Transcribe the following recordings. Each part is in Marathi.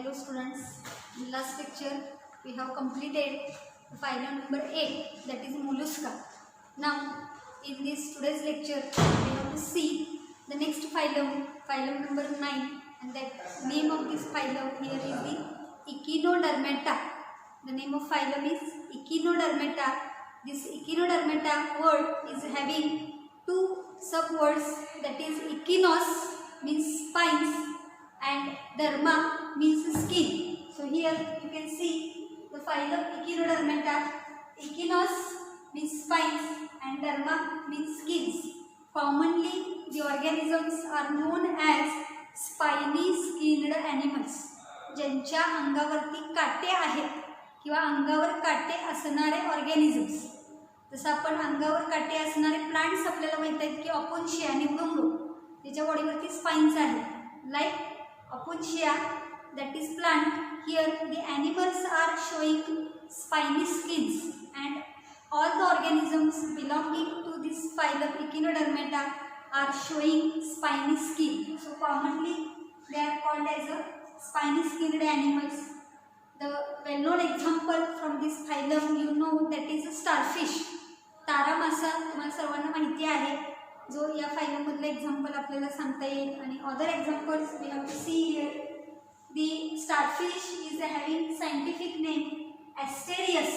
Hello students, in last lecture we have completed phylum number 8, that is mollusca. Now in this today's lecture we have to see the next phylum, phylum number 9, and that name of this phylum here is the Echinodermata. The name of phylum is Echinodermata. This Echinodermata word is having two subwords, that is echinos means spines and derma means skin. So here you can see the phylum Echinodermata. Echinos means spines and derma means skins. Commonly the organisms are known as spiny skinned animals. ज्यांच्या अंगावरती काटे आहेत किंवा अंगावर काटे असणारे ऑर्गॅनिझम्स. जसं आपण अंगावर काटे असणारे प्लांट्स आपल्याला माहित आहेत की अपोन्शिया निवडुंगो, त्याच्या बॉडीवरती स्पाइन्स आहेत. Like opuntia, that is plant, here the animals are showing spiny skins and all the organisms belonging to this phylum Echinodermata are showing spiny skin. So commonly they are called as a spiny skinned animals. The well-known example from this phylum you know, that is a starfish. तारा मासा तुम्हाला सर्वांना माहिती आहे, जो या फाइलम मधले एक्झाम्पल आपल्याला सांगता येईल. आणि other examples we have to see here. The starfish is having scientific name asterias.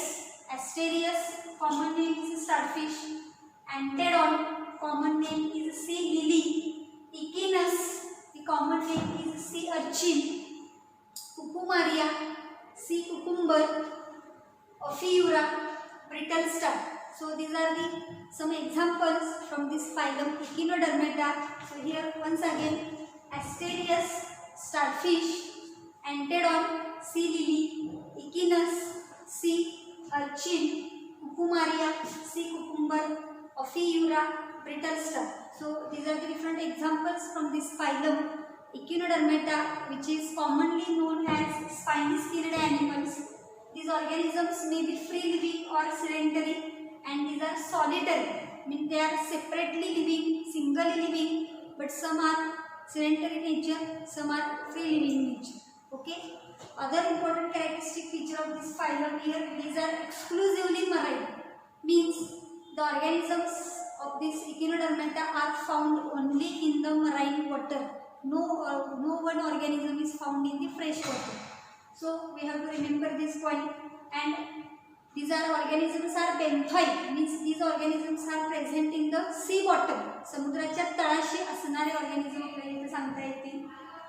Asterias common name is starfish. Antedon common name is sea lily. Echinus the common name is sea urchin. Cucumaria sea cucumber. Ophiura brittle star. So these are the some examples from this phylum Echinodermata. So here once again, Asterias, starfish, Antedon, sea lily, Echinus, sea urchin, Cucumaria, sea cucumber, Ophiura, brittle star. So these are the different examples from this phylum Echinodermata, which is commonly known as spiny skinned animals. These organisms may be free living or sedentary, and these are solitary, means they are separately living, singly living, but some are sedentary nature, some are free living nature. Okay. Other important characteristic feature of this phylum here, these are exclusively marine, means the organisms of this Echinodermata are found only in the marine water. No one organism is found in the fresh water. So we have to remember this point. And these are organisms are benthoid, means these organisms are present in the sea bottom. समुद्राच्या तळाशी असणारे ऑर्गॅनिझम आपल्याला इथे सांगता येतील.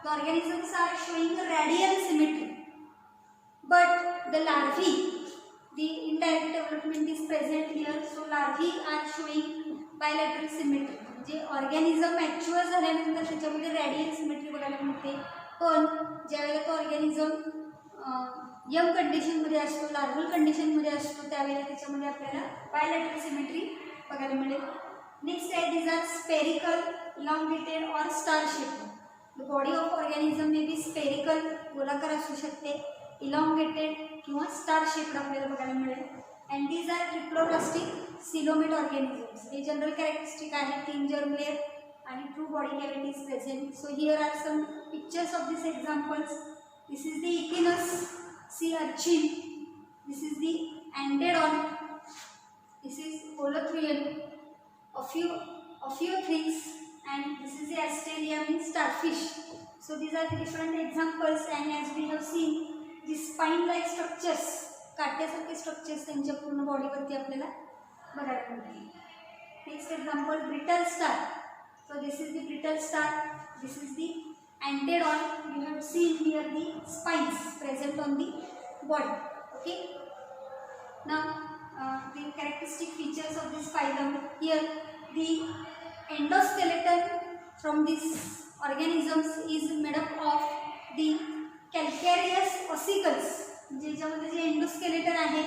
The organisms are showing radial symmetry, but the larvae, the indirect development is present here. So larvae are showing bilateral symmetry. जे ऑर्गॅनिझम मॅच्युअर झाल्यानंतर त्याच्यामध्ये रॅडियल सिमेट्री बघायला मिळते. पण ज्यावेळेला तो ऑर्गॅनिझम यंग कंडिशनमध्ये असतो, लार्वल कंडिशनमध्ये असतो, त्यावेळेला त्याच्यामध्ये आपल्याला बायलॅटरल सिमेट्री बघायला मिळेल. नेक्स्ट आहे, दीज आर स्पेरिकल, इलॉंगेटेड और star shape. The body of organism may be spherical, गोलाकार असू शकते, इलॉंगेटेड किंवा स्टार शेप्ड आपल्याला बघायला मिळेल. And these are triploblastic coelomate organisms. हे जनरल कॅरेक्टरिस्टिक आहे. 3 जर्म लेअर आणि true body cavities present. So here are some pictures of this examples. This is the Echinus, sea urchin. This is the Antedon. This is Holothurian, Ophiothrix, and this is the Asteria, means starfish. So these are the different examples, and as we have seen, the spine-like structures, काट्यासारखे structures त्यांच्या पूर्ण बॉडीवरती आपल्याला बघायला मिळतील. Next example, brittle star. So this is the brittle star. This is the Antedon. You have seen here the spines present on the body. Okay. Now the characteristic features of this phylum here, the endoskeleton from these organisms is made up of the calcareous ossicles. ज्याच्यामध्ये जे एंडोस्केलेटन आहे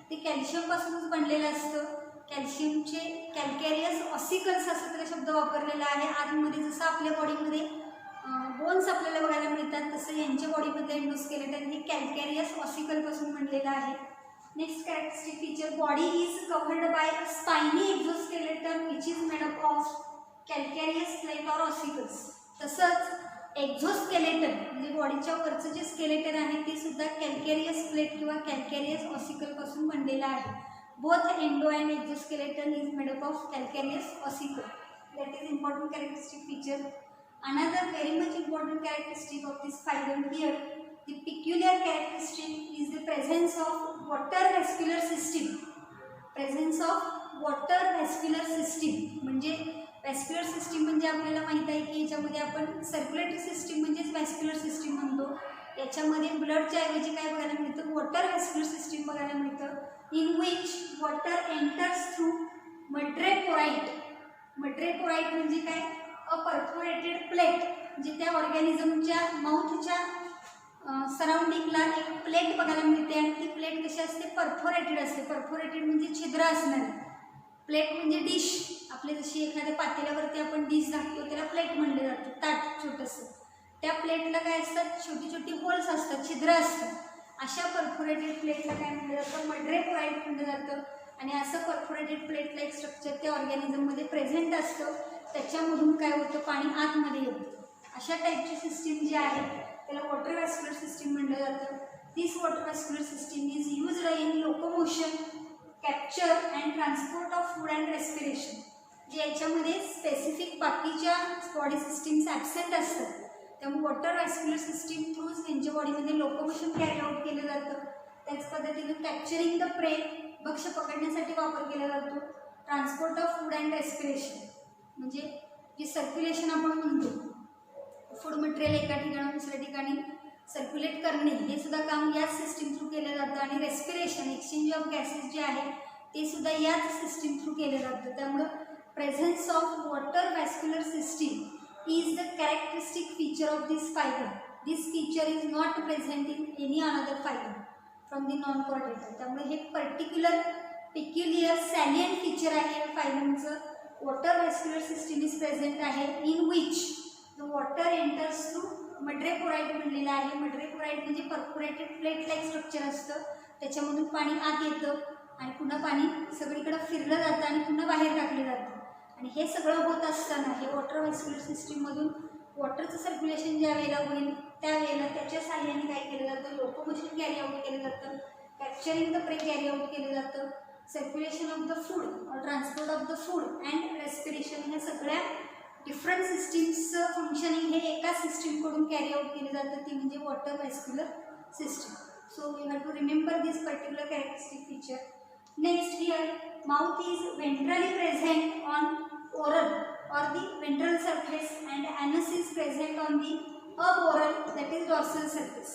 ते कॅल्शियम पासूनच बनलेलं असतं. कॅल्शियमचे कॅल्कॅरियस ऑसिकल्स असा त्याला शब्द वापरलेला आहे. आतमध्ये जसं आपल्या बॉडीमध्ये बोन्स आपल्याला बघायला मिळतात, तसं यांच्या बॉडीमधलं एंडोस्केलेटन हे कॅल्कॅरियस ऑसिकल पासून बनलेलं आहे. Next characteristic feature, body is covered by a spiny exoskeleton which is made up of calcareous plate or ossicles. तसंच एक्झोस्केलेटन म्हणजे बॉडीच्या वरचं जे स्केलेटन आहे ते सुद्धा कॅल्केरियस प्लेट किंवा कॅल्केरियस ऑसिकल पासून बनलेलं आहे. Both endo and exoskeleton is made up of calcareous ossicle. That is important characteristic feature. Another very much important characteristic of this phylum here, the peculiar characteristic is the presence of water vascular system. Presence of water vascular system म्हणजे वॅस्क्युलर सिस्टीम म्हणजे आपल्याला माहीत आहे की याच्यामध्ये आपण सर्क्युलेटरी सिस्टीम म्हणजेच वॅस्क्युलर सिस्टीम म्हणतो. याच्यामध्ये ब्लडच्या ऐवजी काय बघायला मिळतं, वॉटर वॅस्क्युलर सिस्टीम बघायला मिळतं. In which water enters through madreporite. Madreporite म्हणजे काय, अ परफोरेटेड प्लेट, म्हणजे त्या ऑर्गॅनिझमच्या माउथच्या सराउंडिंगला एक प्लेट बघायला मिळते आणि ती प्लेट कशी असते, परफोरेटेड असते. परफोरेटेड म्हणजे छिद्र असणारी. प्लेट म्हणजे डिश, आपले जशी एखाद्या पातेल्यावरती आपण डिश टाकतो त्याला प्लेट म्हणलं जातं, ताट छोटंसं. त्या प्लेटला काय असतात, छोटी छोटी होल्स असतात, छिद्र असतात. अशा परफोरेटेड प्लेटला काय म्हटलं जातं, मड्रेपोराइट म्हटलं जातं. आणि असं परफोरेटेड प्लेटला एक स्ट्रक्चर त्या ऑर्गॅनिझममध्ये प्रेझेंट असतं, त्याच्यामधून काय होतं, पाणी आतमध्ये येतं. अशा टाईपची सिस्टीम जी आहे त्याला वॉटर वॅस्क्युलर सिस्टीम म्हटलं जातं. This water vascular system is used in locomotion, capture and transport of food and respiration. जे याच्यामध्ये स्पेसिफिक बाकीच्या बॉडी सिस्टीम्स ॲबसेंट असतात, त्यामुळे वॉटर वॅस्क्युलर सिस्टीम थ्रूच त्यांच्या बॉडीमध्ये लोकोमोशन कॅरी आउट केलं जातं. त्याच पद्धतीने कॅप्चरिंग द प्रे, भक्ष्य पकडण्यासाठी वापर केला जातो. Transport of food and respiration म्हणजे जे सर्क्युलेशन आपण म्हणतो, फूड मटेरियल एका ठिकाणी दुसऱ्या ठिकाणी सर्क्युलेट करणे, हे सुद्धा काम याच सिस्टीम थ्रू केलं जातं. आणि रेस्पिरेशन, एक्सचेंज ऑफ गॅसेस जे आहे ते सुद्धा याच सिस्टीम थ्रू केलं जातं. त्यामुळं presence of water vascular system is the characteristic feature of this phylum. This feature is not present in any another phylum from the non chordata. त्यामुळे हे पर्टिक्युलर पेक्युलियर सॅलियंट फीचर आहे या फायलमचं. Water vascular system is present आहे in which the water enters through madreporite म्हणलेलं आहे. मड्रेपोराइट म्हणजे परफोरेटेड प्लेट लाईक स्ट्रक्चर असतं, त्याच्यामधून पाणी आत येतं आणि पुन्हा पाणी सगळीकडे फिरलं जातं आणि पुन्हा बाहेर टाकलं जातं. आणि हे सगळं होत असताना हे वॉटर वॅस्क्युलर सिस्टीममधून वॉटरचं सर्क्युलेशन ज्या वेळेला होईल त्यावेळेला त्याच्या सहाय्याने काय केलं जातं, लोकोमोशन कॅरी आउट केलं जातं, capturing the prey carry out केलं जातं, सर्क्युलेशन ऑफ द फूड और transport of the food and respiration, ह्या सगळ्या डिफरंट सिस्टीम्सचं फंक्शनिंग हे एका सिस्टीमकडून कॅरी आउट केलं जातं, ती म्हणजे water vascular system. So we have to remember this particular characteristic feature. Next here, mouth is ventrally present on oral or the ventral surface and anus is present on the aboral, that is dorsal surface.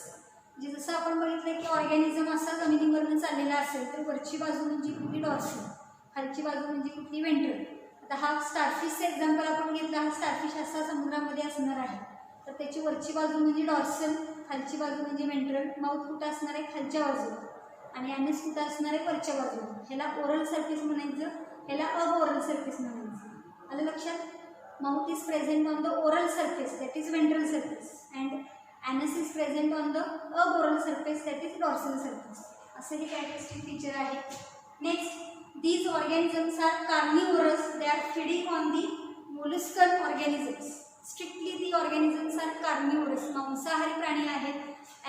म्हणजे जसं आपण बघितलं की ऑर्गॅनिझम असा जमिनीवरून चाललेला असेल तर वरची बाजू म्हणजे कुठली डॉर्सल, खालची बाजू म्हणजे कुठली वेंट्रल. आता हा स्टारफिशचं एक्झाम्पल आपण घेतला, हा स्टारफिश असा समुद्रामध्ये असणार आहे, तर त्याची वरची बाजू म्हणजे डॉर्सल, खालची बाजू म्हणजे वेंट्रल. माउथ कुठं असणार आहे, खालच्या बाजूला, आणि ॲनस कुठं असणार आहे, वरच्या बाजूला. ह्याला ओरल सरफेस म्हणायचं, ह्याला अब ओरल सरफेस म्हणायचं. आलं लक्षात? Mouth is present on the oral surface, that is ventral surface, and anus is present on the aboral surface, that is dorsal surface. असं हे कॅरेक्टरिस्टिक फीचर आहे. Next, these organisms are carnivorous, they are feeding on the molluscan organisms. Strictly the organisms are carnivorous, मांसाहारी प्राणी आहेत,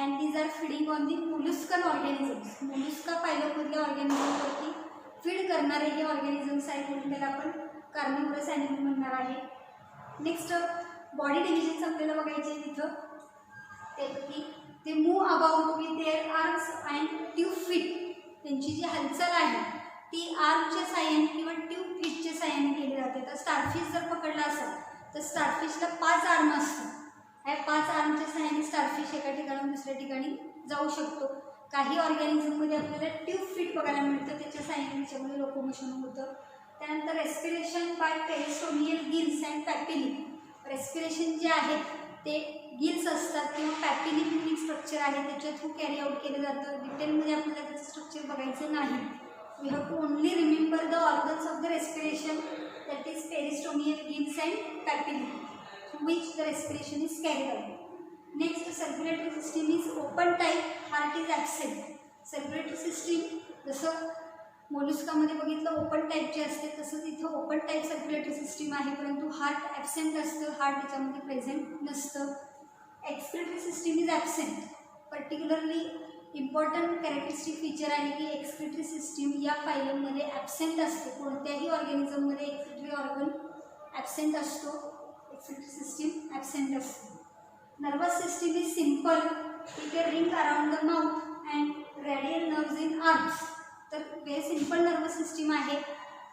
and these are feeding on the molluscan organisms. Mollusca फायलममधल्या ऑर्गॅनिझमवरती फीड करणारे हे ऑर्गॅनिझम्स आहेत, म्हणून त्याला आपण कार्निवरस ॲनिमल म्हणणार आहे. नेक्स्ट, बॉडी डिव्हिजन्स आपल्याला बघायचे आहे तिथं. ते की ते move about with their arms and tube feet. त्यांची जी हालचाल आहे ती आर्मच्या साह्याने किंवा ट्यूब फीटच्या साह्याने केली जाते. तर स्टारफिश जर पकडला असेल तर स्टारफिशला 5 आर्म असतात. ह्या 5 आर्मच्या साह्याने स्टारफिश एका ठिकाणून दुसऱ्या ठिकाणी जाऊ शकतो. काही ऑर्गॅनिझममध्ये आपल्याला ट्यूब फीट बघायला मिळतं, त्याच्या साह्याने त्याच्यामध्ये लोकोमोशन होतं. त्यानंतर respiration by peristomial gills and papillae. Respiration जे आहे ते गिल्स असतात किंवा पॅपिली म्हणून एक स्ट्रक्चर आहे त्याच्या थ्रू कॅरी आउट केलं जातं. डिटेलमध्ये आपल्याला त्याचं स्ट्रक्चर बघायचं नाही. We have to only remember the organs of the respiration, that is periosteal gills and papillae, through which the respiration is carried out. Next, circulatory system is open type, heart is absent. Circulatory system जसं मोलुस्कामध्ये बघितलं ओपन टाईपचे असते, तसंच इथं ओपन टाईप सर्क्युलेटरी सिस्टीम आहे, परंतु हार्ट ॲबसेंट असतं, हार्ट त्याच्यामध्ये प्रेझेंट नसतं. excretory system is absent. Particularly important characteristic feature आहे की एक्सक्रिटरी सिस्टीम या फायलममध्ये ॲबसेंट असते. कोणत्याही ऑर्गॅनिझममध्ये एक्सक्रिटरी ऑर्गन ॲबसेंट असतो, एक्सक्रिटरी सिस्टीम ॲबसेंट असते. Nervous system is simple, it a ring around the mouth and radial nerves in arms. तर हे सिम्पल नर्वस सिस्टीम आहे.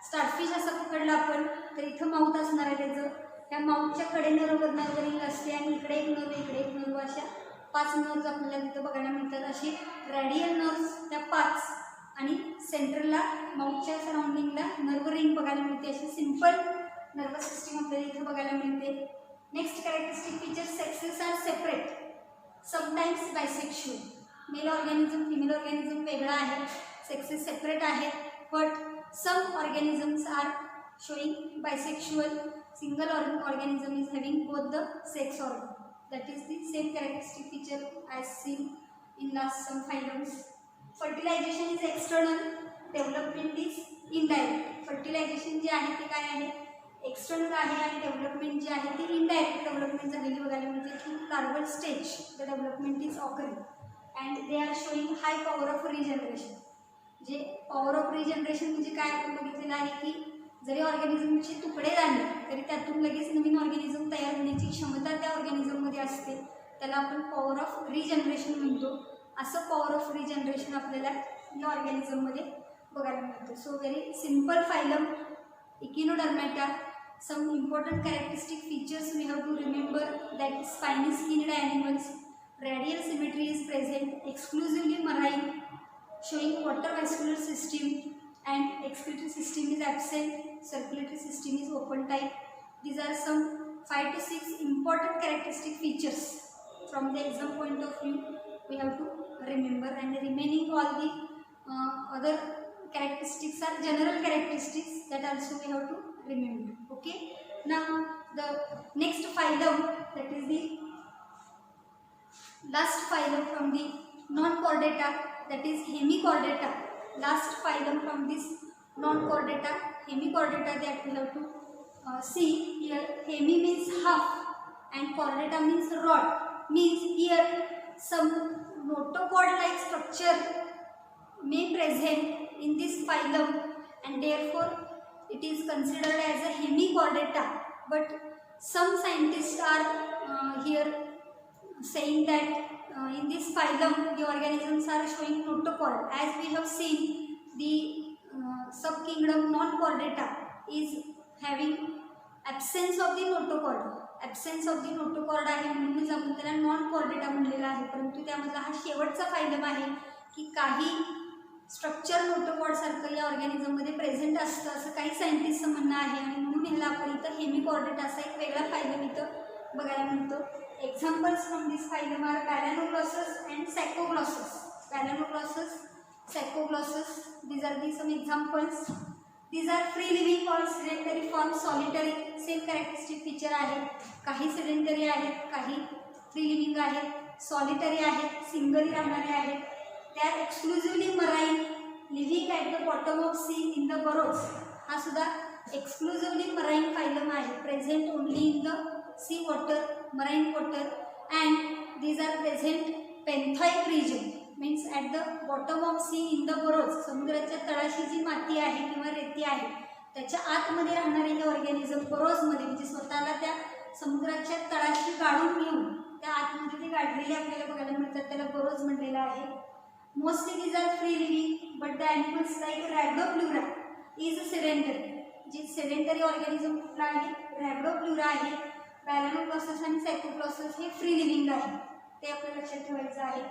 स्टारफिश असं पकडलं आपण तर इथं माउथ असणार आहे त्याचं, त्या माउथच्या कडे नर्व रिंग असते आणि इकडे एक नर्व इकडे एक नर्व, अशा 5 नर्व्स आपल्याला तिथं बघायला मिळतात. अशी रेडियल नर्व्स त्या 5 आणि सेंट्रलला माउथच्या सराउंडिंगला नर्व रिंग बघायला मिळते. अशी सिम्पल नर्वस सिस्टीम आपल्याला इथं बघायला मिळते. Next characteristic feature, sexes are separate, sometimes bisexual. Male organism female organism वेगळा आहे, सेक्सेस सेपरेट आहेत. But some organisms are showing bisexual, single organism is having both the sex organ. That is the same characteristic feature as seen in last some phylums. Fertilization is external, development is indirect. Fertilization जे आहे ते काय आहे, एक्सटर्नल आहे आणि डेव्हलपमेंट जी आहे ती इनडायरेक्ट डेव्हलपमेंट झालेली बघायला मिळते. Through larval stage the development is occurring and they are showing high power of regeneration. जे पॉवर ऑफ रिजनरेशन म्हणजे काय आपण बघितलेलं आहे की जरी ऑर्गॅनिझमचे तुकडे झाले तरी त्यातून लगेच नवीन ऑर्गॅनिझम तयार होण्याची क्षमता त्या ऑर्गॅनिझममध्ये असते. त्याला आपण पॉवर ऑफ रिजनरेशन म्हणतो. असं पॉवर ऑफ रिजनरेशन आपल्याला या ऑर्गॅनिझममध्ये बघायला मिळतं. So very simple phylum echinodermata. Some important characteristic features we have to remember that spiny skinned animals, radial symmetry is present, exclusively marine, showing water vascular system, and excretory system is absent, circulatory system is open type. These are some 5 to 6 important characteristic features from the exam point of view we have to remember, and the remaining all the other characteristics are general characteristics that also we have to remember. Okay, now the next phylum, that is the last phylum from the non-chordata, that is hemichordata. Last phylum from this non-chordata, hemichordata, that we have to see here. Hemi means half and chordata means rod. Means here some notochord like structure may present in this phylum and therefore it is considered as a hemichordata. But some scientists are here saying that in this phylum the organisms are showing notochord. As we have seen, the subkingdom non-chordata is having absence of the notochord. Absence of the notochord आहे म्हणूनच आपण त्याला नॉन कॉर्डेटा म्हणलेला आहे. परंतु त्यामधला हा शेवटचा फायलम आहे की काही स्ट्रक्चर नोटोकॉर्ड सारखं या ऑर्गॅनिझममध्ये प्रेझेंट असतं असं काही सायंटिस्टचं म्हणणं आहे आणि म्हणून ह्याला आपण इथं हेमिकॉर्डेटा असा एक वेगळा फायलम इथं बघायला मिळतो. Examples from this phylum are Balanoglossus and Saccoglossus. Balanoglossus, Saccoglossus, these are the some examples. These are free living or sedentary form, solitary. Same characteristic feature आहे. काही sedentary आहेत, काही free living आहेत, solitary आहेत, singly राहणारे आहेत. They are exclusively marine, living at the bottom of sea in the burrows. हा सुद्धा exclusively marine phylum आहे, present only in the sea water, marine water, and these are present benthic region, means at the bottom of sea in the burrows. समुद्राच्या तळाशी जी माती आहे किंवा रेती आहे त्याच्या आतमध्ये राहणारे हे ऑर्गॅनिझम बरोजमध्ये म्हणजे स्वतःला त्या समुद्राच्या तळाशी गाडून घेऊन त्या आतमध्ये ते गाडलेले आपल्याला बघायला मिळतात, त्याला बरोज म्हणलेलं आहे. Mostly these are free living, but the animals like Rhabdopleura is sedentary. जे सेडेंटरी ऑर्गॅनिझम कुठला आहे, रॅब्डोप्लुरा आहे. बॅलानोग्लॉसस आणि सॅकोग्लॉसस हे फ्री लिव्हिंग आहे, ते आपल्याला लक्षात ठेवायचं आहे.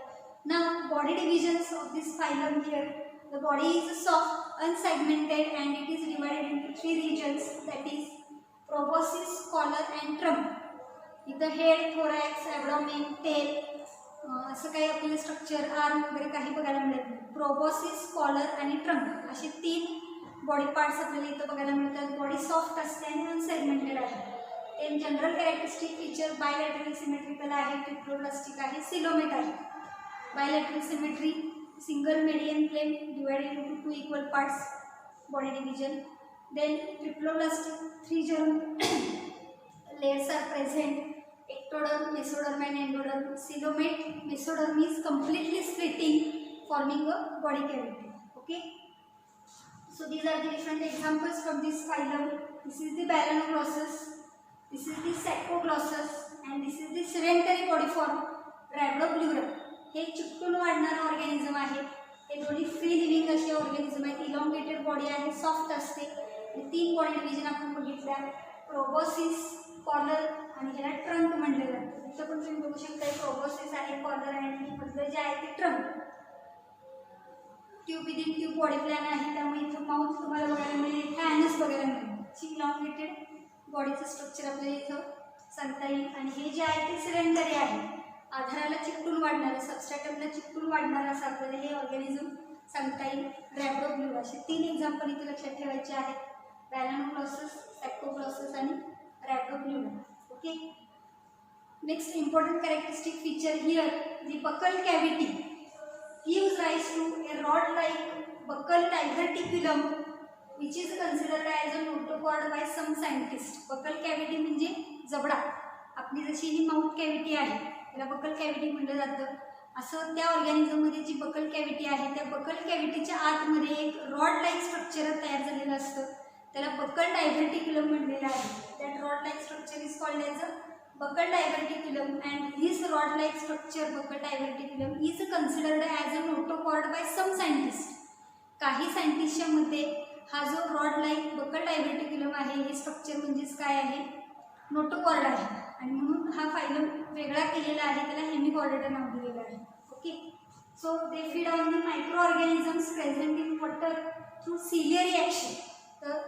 Now body divisions of this phylum here. The body is soft unsegmented and it is divided into 3 regions, that is proboscis, collar and trunk. इथं हेड, थोरॅक्स, ॲबडॉमेन, टेल असं काही आपल्याला स्ट्रक्चर, आर्म वगैरे काही बघायला मिळत नाही. प्रोबॉसिस, कॉलर आणि ट्रंक असे 3 बॉडी पार्ट्स आपल्याला इथं बघायला मिळतात. बॉडी सॉफ्ट असते आणि अनसेगमेंटेड आहे. In general characteristic feature bilateral symmetrical आहे, ट्रिप्लोप्लास्टिक आहे, सिलोमेट आहे. Bilateral symmetry, single median plane divided into 2 equal parts, body division. Then triploblastic 3 germ layers are present. ectoderm, mesoderm and endoderm. Coelomate, mesoderm is completely splitting, forming a body cavity. Okay. So these are the different examples from this phylum. This is the Balanoglossus, this is the Saccoglossus, and this is the sedentary bodiform Rhabdopleuron. हे चिकटून वाढणारे ऑर्गॅनिझम आहे. हे दोन्ही फ्री लिव्हिंग असे ऑर्गॅनिझम आहेत. इलॉंगेटेड बॉडी आहे, सॉफ्ट असते. तीन बॉडी डिव्हिजन आपण बघितल्या, प्रोबोसिस, कॉलर आणि ह्याला ट्रंक म्हणलं जातं. इथं पण तुम्ही बघू शकता प्रोबोसिस आहे, कॉलर आहे आणि मधलं जे आहे ते trunk. Tube within tube body plan आहे, त्यामुळे इथं माउथ तुम्हाला बघायला मिळेल, इथं ॲनस बघायला मिळेल. इलॉंगेटेड बॉडीचं स्ट्रक्चर आपल्याला इथं सांगता येईल. आणि हे जे आहे ते सिलेंडरी आहे, आधाराला चिकटून वाढणारं, सबस्ट्रॅटमला चिकटून वाढणारं असं आपल्याला हे ऑर्गॅनिझम सांगता येईल. रॅब्डोप्ल्यूरा असे तीन एक्झाम्पल इथे लक्षात ठेवायचे आहेत, बॅलानोग्लॉसस, सॅक्कोग्लॉसस आणि rhabdopleura. Okay. Next important characteristic feature here, the buccal cavity gives rise to a rod-like buccal diverticulum which is considered as a notochord by some scientists. Buccal cavity म्हणजे जबडा. आपली जशी ही माउथ कॅव्हिटी आहे त्याला बकल कॅव्हिटी म्हटलं जातं. असं त्या ऑर्गॅनिझममध्ये जी बकल कॅव्हिटी आहे त्या बकल कॅव्हिटीच्या आतमध्ये एक रॉड लाईक स्ट्रक्चर तयार झालेलं असतं, त्याला बकल डायव्हर्टिक्युलम म्हणलेलं आहे. That rod like structure is called as a buccal diverticulum, and this rod-like structure, buccal diverticulum, is considered as a notochord by some scientists. काही सायंटिस्टच्या मते हा जो रॉड-like buccal diverticulum आहे हे स्ट्रक्चर म्हणजेच काय आहे, नोटोकॉर्ड आहे. आणि म्हणून हा फायलम वेगळा केलेला आहे, त्याला हेमिकॉर्डेटा नाव दिलेलं आहे. Okay. So they feed on the micro organisms present in water through ciliary action. तर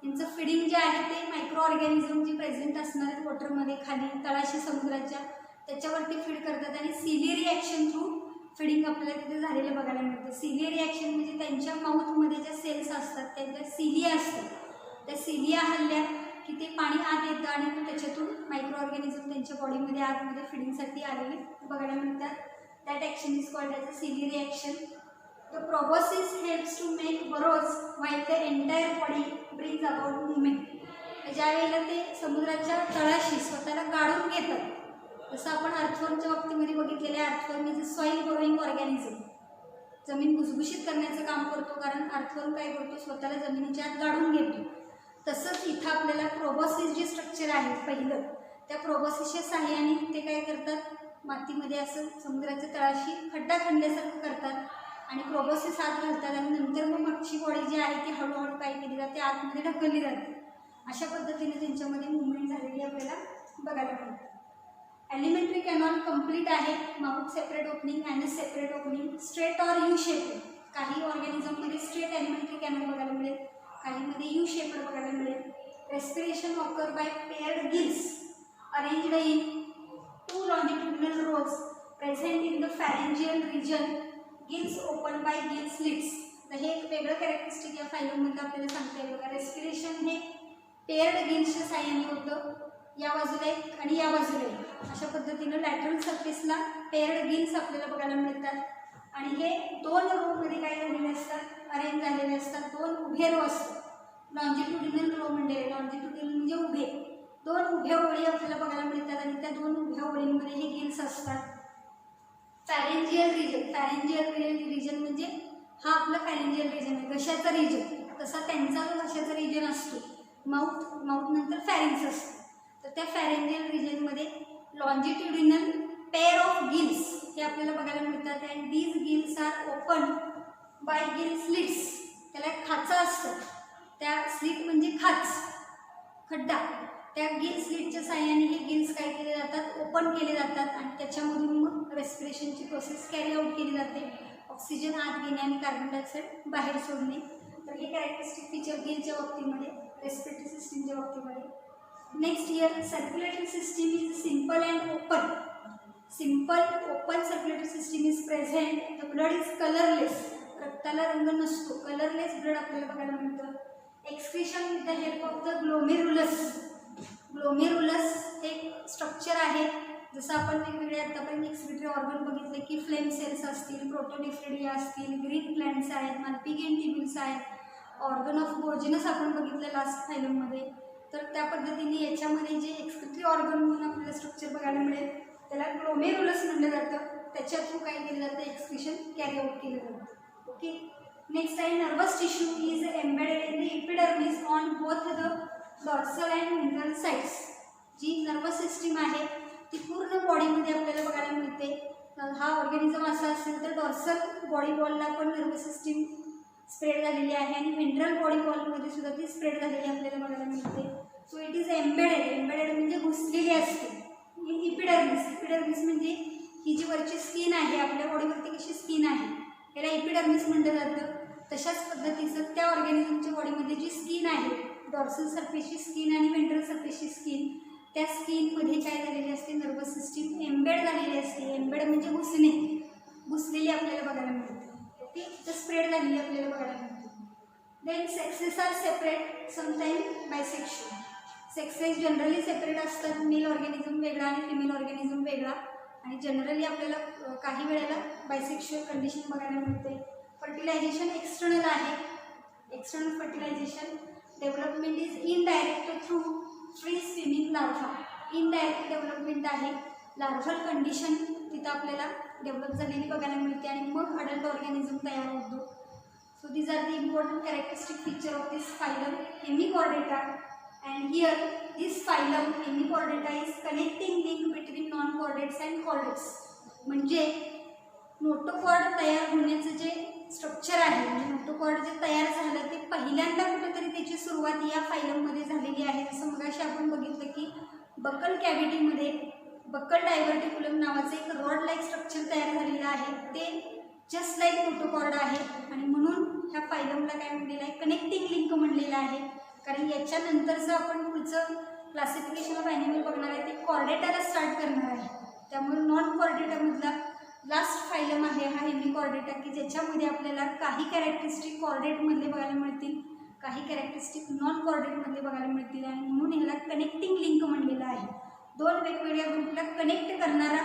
यांचं फिडिंग जे आहे ते मायक्रो ऑर्गॅनिझम जे प्रेझेंट असणार आहेत वॉटरमध्ये खाली तळाशी समुद्राच्या त्याच्यावरती फीड करतात आणि सिलियरी ॲक्शन थ्रू फिडिंग आपल्याला तिथे झालेलं बघायला मिळतं. सिलियरी ॲक्शन म्हणजे त्यांच्या माउथमध्ये ज्या सेल्स असतात त्यांच्या सिलिया असतात, त्या सिलिया हल्ल्या की ते पाणी आत येतं आणि त्याच्यातून मायक्रो ऑर्गॅनिझम त्यांच्या बॉडीमध्ये आतमध्ये फिडिंगसाठी आलेले बघायला मिळतात. That action is called as a ciliary action. The proboscis helps to make burrows while the entire body brings about movement. ज्या वेळेला ते समुद्राच्या तळाशी स्वतःला गाडून घेतात, जसं आपण अर्थवर्मच्या बाबतीमध्ये बघितलेलं आहे. Earthworm is a soil borrowing organism, जमीन भुसभुशीत करण्याचं काम करतो, कारण अर्थवर्म काय करतो, स्वतःला जमिनीच्या आत गाडून घेतो. तसंच इथं आपल्याला प्रोबोसिस जे स्ट्रक्चर आहे पहिलं, त्या प्रोबोसिसच्या साहाय्याने ते काय करतात, मातीमध्ये असं समुद्राच्या तळाशी खड्डा खणल्यासारखं करतात आणि प्रोबोसिस आत घालतात आणि नंतर मग मच्छी बॉडी जी आहे ती हळूहळू काय केली जाते, आतमध्ये ढकलली जाते. अशा पद्धतीने त्यांच्यामध्ये मुवमेंट झालेली आपल्याला बघायला मिळते. एलिमेंटरी कॅनॉल कंप्लीट आहे, mouth separate opening, anus separate opening, straight or you shaped. काही ऑर्गॅनिझममध्ये स्ट्रेट एलिमेंटरी कॅनॉल बघायला मिळेल, काहीमध्ये यू शेपेड बघायला मिळेल. Respiration occur by paired gills arranged in 2 longitudinal rows present in the pharyngeal region. Gills open by gill slits. तर हे एक वेगळं कॅरेक्टरिस्टिक या फायलमधलं आपल्याला सांगता येईल बघा. रेस्पिरेशन हे पेअर्ड गिल्सच्या साह्याने होतं, या बाजूला एक आणि या बाजूला एक, अशा पद्धतीनं लॅटरल सरफेसला पेअर्ड गिल्स आपल्याला बघायला मिळतात. आणि हे 2 रोमध्ये काय झालेले असतात, अरेंज झालेले असतात. 2 उभे रो असतात, लॉन्जिट्युडिनल रो म्हणजे लॉन्जिट्युडिनल म्हणजे उभे, 2 उभ्या ओळी आपल्याला बघायला मिळतात आणि त्या 2 उभ्या ओळींमध्ये हे गिल्स असतात. फॅरेंजियल रिजन, फॅरेंजियल रिजन म्हणजे हा आपला फॅरेंजियल रिजन आहे, घशाचा रिजन. तसा त्यांचा जो घशाचा रिजन असतो, माउथ नंतर फॅरिंग्स असतं, तर त्या फॅरेंजियल रिजनमध्ये लॉन्जिट्युडिनल पेअर ऑफ गिल्स हे आपल्याला बघायला मिळतात. And these gills are open by gill slits. त्याला एक खाचा असतं, त्या स्लिट म्हणजे खाच, खड्डा. त्या गिल स्लिटच्या साह्याने हे गिल्स काय केले जातात, ओपन केले जातात आणि त्याच्यामधून मग रेस्पिरेशनची प्रोसेस कॅरी आउट केली जाते. ऑक्सिजन आत घेणे आणि कार्बन डायऑक्साईड बाहेर सोडणे. तर हे कॅरेक्टरिस्टिक फीचर गिलच्या बाबतीमध्ये, रेस्पिरेटरी सिस्टीमच्या बाबतीमध्ये. Next year circulatory system is simple and open. Simple open circulatory system is present. The blood is colourless. रक्ताला रंग नसतो, कलरलेस ब्लड आपल्याला बघायला मिळतं. Excretion with the help of the glomerulus. Glomerulus हे स्ट्रक्चर आहे, जसं आपण वेगवेगळे आतापर्यंत एक्सक्रिटरी ऑर्गन बघितले की फ्लेम सेल्स असतील, प्रोटोनिफ्रिडिया असतील, ग्रीन प्लॅन्ट्स आहेत, मल्पिगेन ट्युब्युल्स आहेत, ऑर्गन ऑफ गोर्जिनस आपण बघितलं लास्ट फायलममध्ये. तर त्या पद्धतीने याच्यामध्ये जे एक्सक्रिटरी ऑर्गन म्हणून आपल्याला स्ट्रक्चर बघायला मिळेल त्याला ग्लोमेरुलस म्हटलं जातं. त्याच्या थ्रू काय केलं जातं, एक्सक्रिशन कॅरी आउट केलं जातं. ओके. नेक्स्ट आहे nervous tissue is embedded in the epidermis on both the dorsal and ventral sides. जी नर्वस सिस्टीम आहे ती पूर्ण बॉडीमध्ये आपल्याला बघायला मिळते. हा ऑर्गॅनिझम असा असेल तर डॉर्सल बॉडी वॉलला पण नर्वस सिस्टीम स्प्रेड झालेली आहे आणि व्हेंट्रल बॉडी वॉलमध्ये सुद्धा ती स्प्रेड झालेली आपल्याला बघायला मिळते. सो इट इज एम्बेडेड म्हणजे घुसलेली असते. इपिडर्मिस म्हणजे ही जी वरची स्किन आहे आपल्या बॉडीवरती कशी स्किन आहे याला इपिडर्मिस म्हटलं जातं. तशाच पद्धतीचं त्या ऑर्गॅनिझमच्या बॉडीमध्ये जी स्किन आहे डॉर्सल सरफेसची स्किन आणि व्हेंट्रल सरफेसची स्किन त्या स्किनमध्ये काय झालेली असते, नर्वस सिस्टीम एम्बेड झालेली असते. एम्बेड म्हणजे घुसलेली आपल्याला बघायला मिळते. ओके. तर स्प्रेड झालेली आपल्याला बघायला मिळते. Then sexes are separate sometime bisexual. Sexes generally separate असतात. मेल ऑर्गॅनिझम वेगळा आणि फिमेल ऑर्गॅनिझम वेगळा आणि जनरली आपल्याला काही वेळेला बायसेक्शुअल कंडिशन बघायला मिळते. फर्टिलायझेशन एक्सटर्नल आहे. External fertilization development is indirect through free swimming larva. Indirect development आहे. लार्व्हल कंडिशन तिथं आपल्याला डेव्हलप झालेली बघायला मिळते आणि मग अडल्ट ऑर्गॅनिझम तयार होतो. So these are the important characteristic feature of this phylum hemichordata. And here this phylum Hemichordata is connecting link between non-chordates and chordates. म्हणजे नोटोकॉर्ड तयार होण्याचं जे स्ट्रक्चर आहे म्हणजे नोटोकॉर्ड जे तयार झालं ते पहिल्यांदा कुठेतरी त्याची सुरुवात या फायलममध्ये झालेली आहे. जसं मगाशी आपण बघितलं की बकल कॅव्हिटीमध्ये बकल डायव्हर्टिक्युलम नावाचं एक रॉड लाईक स्ट्रक्चर तयार झालेलं आहे. ते जस्ट लाईक नोटोकॉर्ड आहे आणि म्हणून ह्या फायलमला काय म्हणलेलं आहे, कनेक्टिंग लिंक म्हणलेलं आहे. कारण याच्यानंतरचं आपण पुढचं क्लासिफिकेशन ऑफ ॲनिमल बघणार आहे ते कॉर्डेटाला स्टार्ट करणार आहे. त्यामुळे नॉन कॉर्डेटामधला लास्ट फायलम आहे हा हेमिकॉर्डेटा की ज्याच्यामध्ये आपल्याला काही कॅरेक्टरिस्टिक कॉर्डेटमधले बघायला मिळतील, काही कॅरेक्टरिस्टिक नॉन कॉर्डेटमधले बघायला मिळतील आणि म्हणून ह्याला कनेक्टिंग लिंक म्हणलेला आहे. दोन वेगवेगळ्या ग्रुपला कनेक्ट करणारा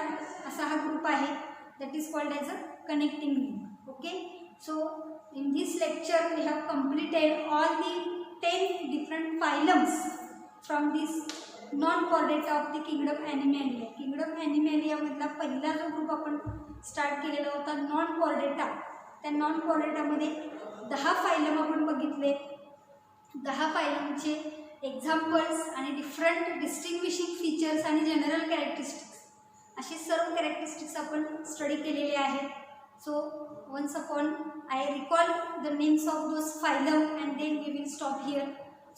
असा हा ग्रुप आहे. That is called as a connecting link. Okay. So in this lecture we have completed all the 10 different phylums from this non-chordata of the kingdom Animalia. Kingdom Animalia मधला पहिला जो ग्रुप आपण स्टार्ट केलेला होता नॉन कॉर्डेटा, त्या नॉन कॉर्डेटामध्ये 10 फायलम आपण बघितले. 10 फायलमचे एक्झाम्पल्स आणि डिफरंट डिस्टिंग्विशिंग फीचर्स आणि जनरल कॅरेक्टरिस्टिक्स असे सर्व कॅरेक्टरिस्टिक्स आपण स्टडी केलेले आहेत. So once upon I recall the names of those phylum and then we will stop here.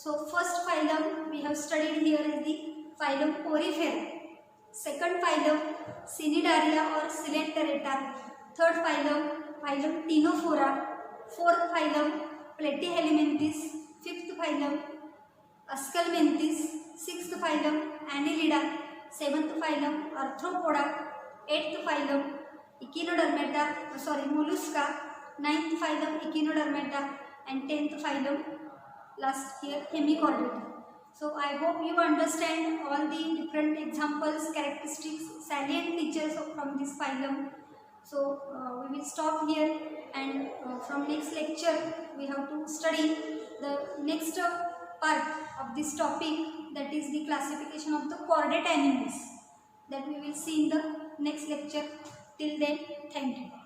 So first phylum we have studied here is the phylum Porifera. Second phylum Cnidaria or Coelenterata. Third phylum Ctenophora. Fourth phylum Platyhelminthes. Fifth phylum Aschelminthes. Sixth phylum Annelida. Seventh phylum Arthropoda. Eighth phylum Mollusca. Ninth phylum Echinodermata and 10th phylum last here Hemichordata. So I hope you understand all the different examples, characteristics, salient features from this phylum. So we will stop here and from next lecture we have to study the next part of this topic, that is the classification of the chordate animals, that we will see in the next lecture. Till then, thank you.